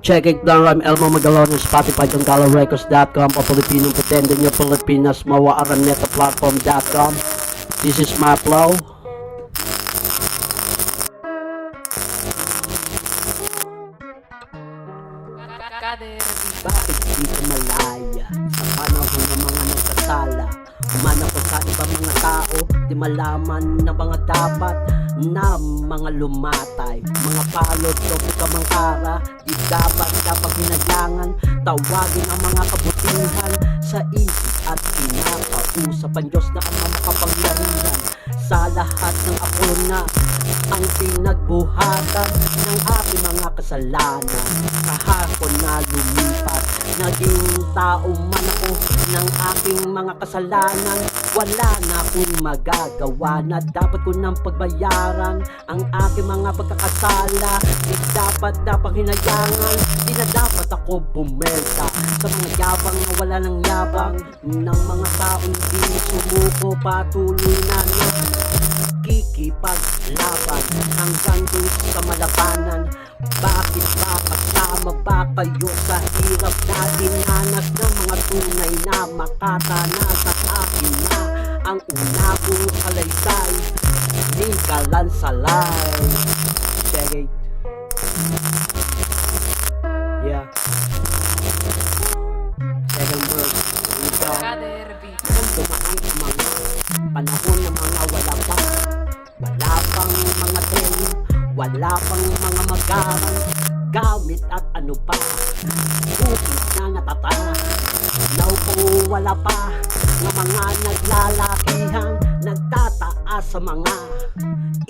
Check it down, I'm Elmo Magalon, Spotify, JohnGaloRecords.com, o Pilipinong Pretende nyo, Pilipinas, Mawa Araneta Platform.com. This is my flow. Bakit di ka malaya sa panahon ng mga nagkasala? Umana ko sa ibang mga tao, di malaman na mga dapat na mga lumatay, mga palot o kamangkara. Di dapat hinadyangan, tawagin ang mga kabutihan sa isip at pinakausap ang Diyos na ang makapangyarihan. Sa lahat ng ako na ang pinagbuhatan ng aking mga kasalanan, kahapon na lumipas, naging tao man ako ng aking mga kasalanan. Wala na akong magagawa na dapat ko nang pagbayaran ang aking mga pagkakasala. Di dapat hinayangan, di na dapat ako bumelta sa mga yabang na wala ng yabang ng mga taong di sumuko, patuloy na kikipaglaban hanggang dun sa malabanan. Bakit ba kasama ba kayo sa hirap na dinanas ng mga tunay na makatanas? Sa akin na ang una kong kalaysay, di kalansalay. Check it. Yeah. Second verse. Ikaw. Dumaan ang mga panahon ng mga wala pang mga tenyo, wala pang mga magaran, gamit at ano pa, bukid na natatana. Now kung wala pa ng mga naglalakihan, nagtataas sa mga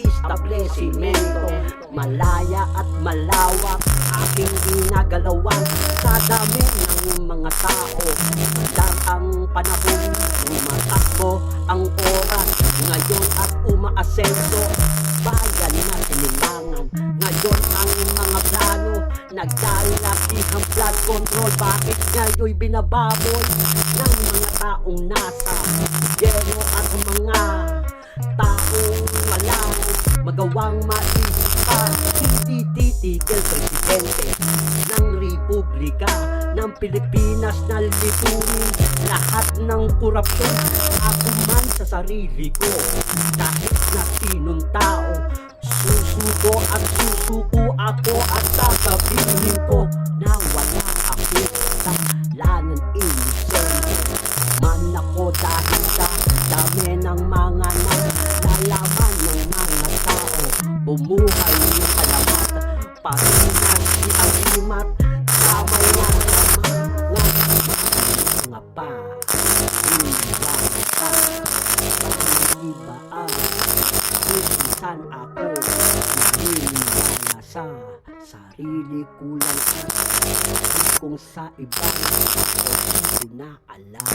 establishmento, malaya at malawak aking ginagalawan. Sa dami ng mga tao, madang ang panahon, umatakbo ang oras ngayon at umaasenso. Bayan na kailangan ngayon ang mga plano, naglalaki ang flood control. Bakit ngayon binababoy ng mga taong nasa gobyerno at mga taong walang magawang maisip pa? Hindi titigil presidente ng Republika ng Pilipinas na lipunin lahat ng korupsyon. Ako man sa sarili ko, dahil na sinong tao, susuko at susuko ako at sasabihin ko na wala akong kasalanan. Inisente man ako dahil sa dami ng mga nalalaman ng mga tao. Bumuhay ng alamat, paringan si Alimat, damay na mga pa. Iba ang minsan ako naniniwala sa sarili ko lang at kung sa ibang ako hindi ko na alam.